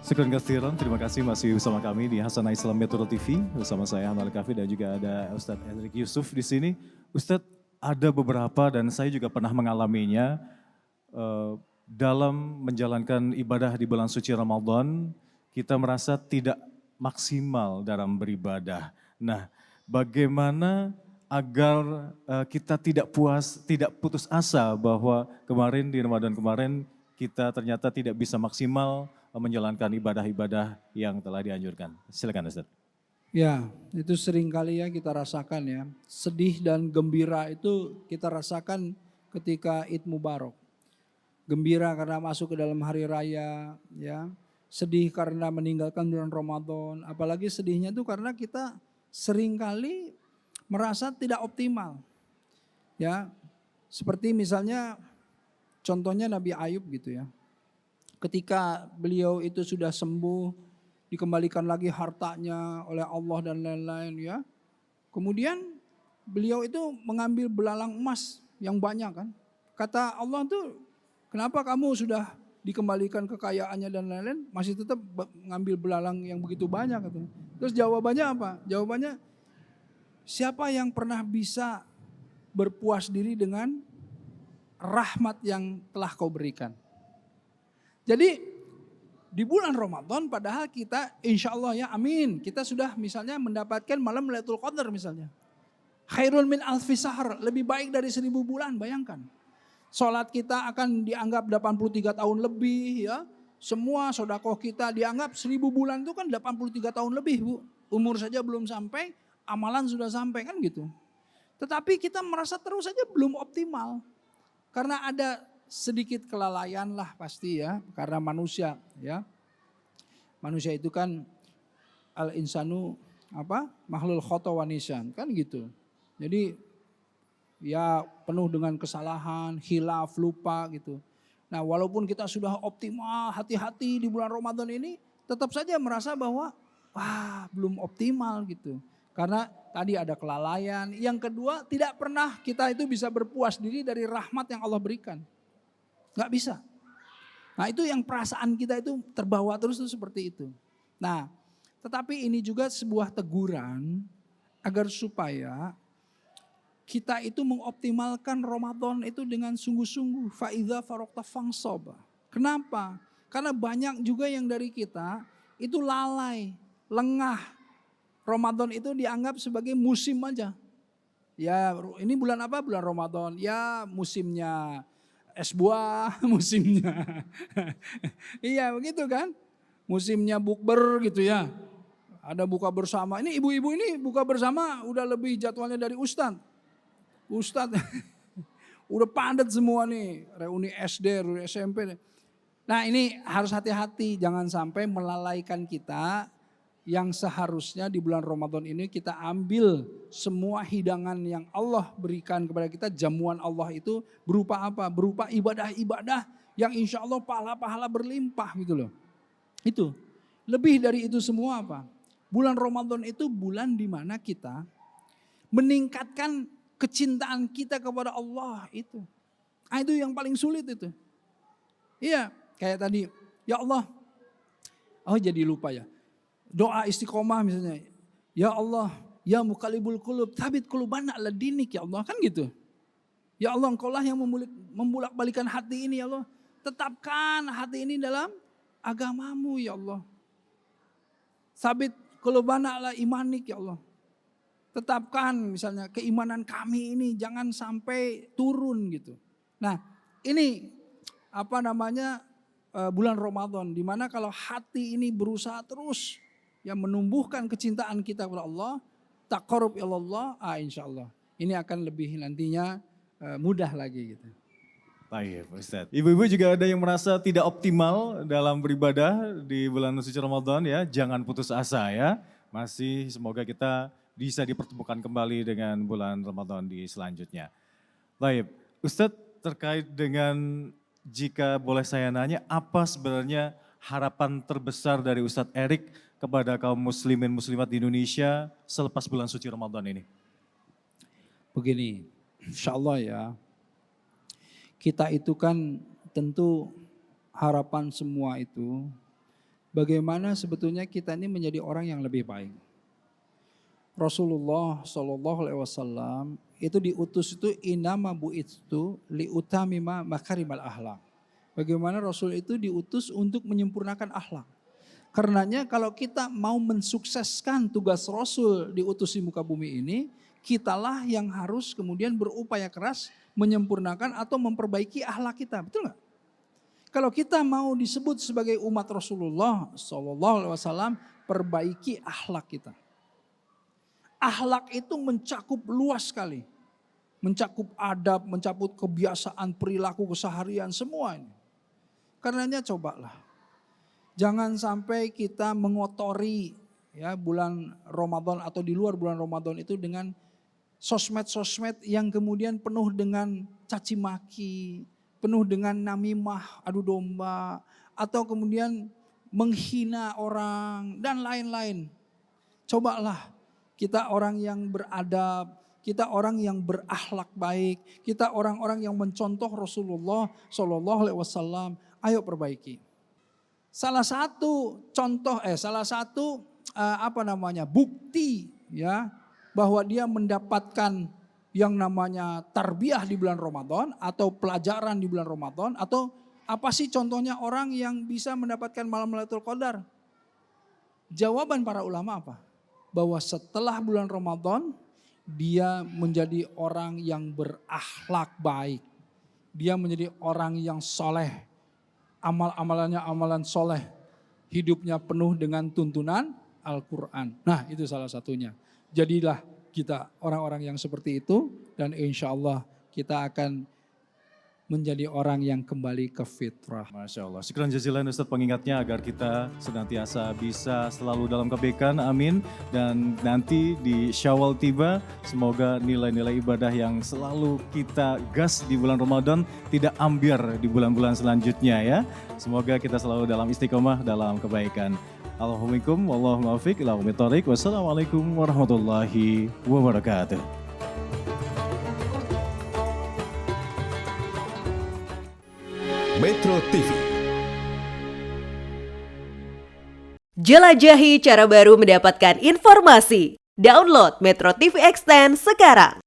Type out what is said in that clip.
Syukran katsiran, terima kasih masih bersama kami di Hasanah Islam Metro TV. Bersama saya Ahmad Kafi dan juga ada Ustadz Erik Yusuf di sini. Ustadz, ada beberapa dan saya juga pernah mengalaminya dalam menjalankan ibadah di bulan suci Ramadan, kita merasa tidak maksimal dalam beribadah. Nah, bagaimana agar kita tidak puas, tidak putus asa bahwa kemarin di Ramadan kemarin kita ternyata tidak bisa maksimal menjalankan ibadah-ibadah yang telah dianjurkan. Silakan Ustaz. Ya, itu sering kali ya kita rasakan ya. Sedih dan gembira itu kita rasakan ketika Id Mubarak. Gembira karena masuk ke dalam hari raya, ya. Sedih karena meninggalkan bulan Ramadan. Apalagi sedihnya itu karena kita sering kali merasa tidak optimal. Ya, seperti misalnya contohnya Nabi Ayub gitu ya. Ketika beliau itu sudah sembuh, dikembalikan lagi hartanya oleh Allah dan lain-lain ya. Kemudian beliau itu mengambil belalang emas yang banyak kan. Kata Allah tuh, kenapa kamu sudah dikembalikan kekayaannya dan lain-lain masih tetap mengambil belalang yang begitu banyak katanya. Terus jawabannya apa? Jawabannya, siapa yang pernah bisa berpuas diri dengan rahmat yang telah kau berikan? Jadi di bulan Ramadan padahal kita insya Allah ya amin. Kita sudah misalnya mendapatkan malam Lailatul Qadar misalnya. Khairul min alfi sahar, lebih baik dari 1000 bulan, bayangkan. Sholat kita akan dianggap 83 tahun lebih ya. Semua sodakoh kita dianggap 1000 bulan itu kan 83 tahun lebih Bu. Umur saja belum sampai, amalan sudah sampai kan gitu. Tetapi kita merasa terus saja belum optimal. Karena ada sedikit kelalaian lah pasti ya, karena manusia ya. Manusia itu kan al-insanu makhlul khata wa nisyan kan gitu. Jadi ya penuh dengan kesalahan, khilaf, lupa gitu. Nah, walaupun kita sudah optimal, hati-hati di bulan Ramadan ini, tetap saja merasa bahwa wah, belum optimal gitu. Karena tadi ada kelalaian. Yang kedua, tidak pernah kita itu bisa berpuas diri dari rahmat yang Allah berikan. Nggak bisa. Nah itu yang perasaan kita itu terbawa terus itu seperti itu. Nah tetapi ini juga sebuah teguran agar supaya kita itu mengoptimalkan Ramadan itu dengan sungguh-sungguh. Fa'idha farokta fangsob. Kenapa? Karena banyak juga yang dari kita itu lalai, lengah. Ramadan itu dianggap sebagai musim aja. Ya ini bulan apa? Bulan Ramadan. Ya musimnya es buah, musimnya. Iya begitu kan. Musimnya bukber gitu ya. Ada buka bersama. Ini ibu-ibu ini buka bersama udah lebih jadwalnya dari Ustadz. Ustadz udah padat semua nih. Reuni SD, reuni SMP. Nah ini harus hati-hati. Jangan sampai melalaikan kita. Yang seharusnya di bulan Ramadan ini kita ambil semua hidangan yang Allah berikan kepada kita. Jamuan Allah itu berupa apa? Berupa ibadah-ibadah yang insya Allah pahala-pahala berlimpah gitu loh. Itu. Lebih dari itu semua apa? Bulan Ramadan itu bulan di mana kita meningkatkan kecintaan kita kepada Allah itu. Nah, itu yang paling sulit itu. Iya, kayak tadi. Ya Allah. Oh jadi lupa ya. Doa istiqomah misalnya. Ya Allah, ya muqallibul qulub, tsabit qulubana ala dinik ya Allah, kan gitu. Ya Allah, Engkaulah yang membulak-balikan hati ini ya Allah. Tetapkan hati ini dalam agamamu ya Allah. Tsabit qulubana ala imanik ya Allah. Tetapkan misalnya keimanan kami ini jangan sampai turun gitu. Nah, ini bulan Ramadan di mana kalau hati ini berusaha terus yang menumbuhkan kecintaan kita kepada Allah, taqarrub ilallah, insyaallah. Ini akan lebih nantinya mudah lagi gitu. Baik, Ustaz. Ibu-ibu juga ada yang merasa tidak optimal dalam beribadah di bulan suci Ramadan ya. Jangan putus asa ya. Masih semoga kita bisa dipertemukan kembali dengan bulan Ramadan di selanjutnya. Baik, Ustadz terkait dengan jika boleh saya nanya, apa sebenarnya harapan terbesar dari Ustadz Erik kepada kaum muslimin muslimat di Indonesia selepas bulan suci Ramadan ini? Begini, insya Allah ya, kita itu kan tentu harapan semua itu bagaimana sebetulnya kita ini menjadi orang yang lebih baik. Rasulullah SAW itu diutus itu inama bu'itsu liutamima makarimal akhlak. Bagaimana Rasul itu diutus untuk menyempurnakan akhlak. Karenanya kalau kita mau mensukseskan tugas Rasul diutus di muka bumi ini, kitalah yang harus kemudian berupaya keras menyempurnakan atau memperbaiki akhlak kita, betul nggak? Kalau kita mau disebut sebagai umat Rasulullah SAW, perbaiki akhlak kita. Akhlak itu mencakup luas sekali. Mencakup adab, mencakup kebiasaan, perilaku, keseharian, semua ini. Karenanya cobalah. Jangan sampai kita mengotori ya bulan Ramadan atau di luar bulan Ramadan itu dengan sosmed-sosmed yang kemudian penuh dengan caci maki, penuh dengan namimah, adu domba, atau kemudian menghina orang dan lain-lain. Cobalah. Kita orang yang beradab, kita orang yang berakhlak baik, kita orang-orang yang mencontoh Rasulullah SAW. Ayo perbaiki. Salah satu bukti ya bahwa dia mendapatkan yang namanya tarbiyah di bulan Ramadan atau pelajaran di bulan Ramadan, atau apa sih contohnya orang yang bisa mendapatkan malam Lailatul Qadar? Jawaban para ulama apa? Bahwa setelah bulan Ramadan dia menjadi orang yang berakhlak baik. Dia menjadi orang yang soleh. Amal-amalannya amalan soleh. Hidupnya penuh dengan tuntunan Al-Quran. Nah itu salah satunya. Jadilah kita orang-orang yang seperti itu. Dan insya Allah kita akan menjadi orang yang kembali ke fitrah. Masya Allah. Syukran jazilan Ustadz pengingatnya agar kita senantiasa bisa selalu dalam kebaikan. Amin. Dan nanti di Syawal tiba, semoga nilai-nilai ibadah yang selalu kita gas di bulan Ramadan tidak ambiar di bulan-bulan selanjutnya ya. Semoga kita selalu dalam istiqomah, dalam kebaikan. Allahumma wallahu muwaffiq ila aqwamit thoriq. Wassalamualaikum warahmatullahi wabarakatuh. Metro TV. Jelajahi cara baru mendapatkan informasi. Download Metro TV Extend sekarang.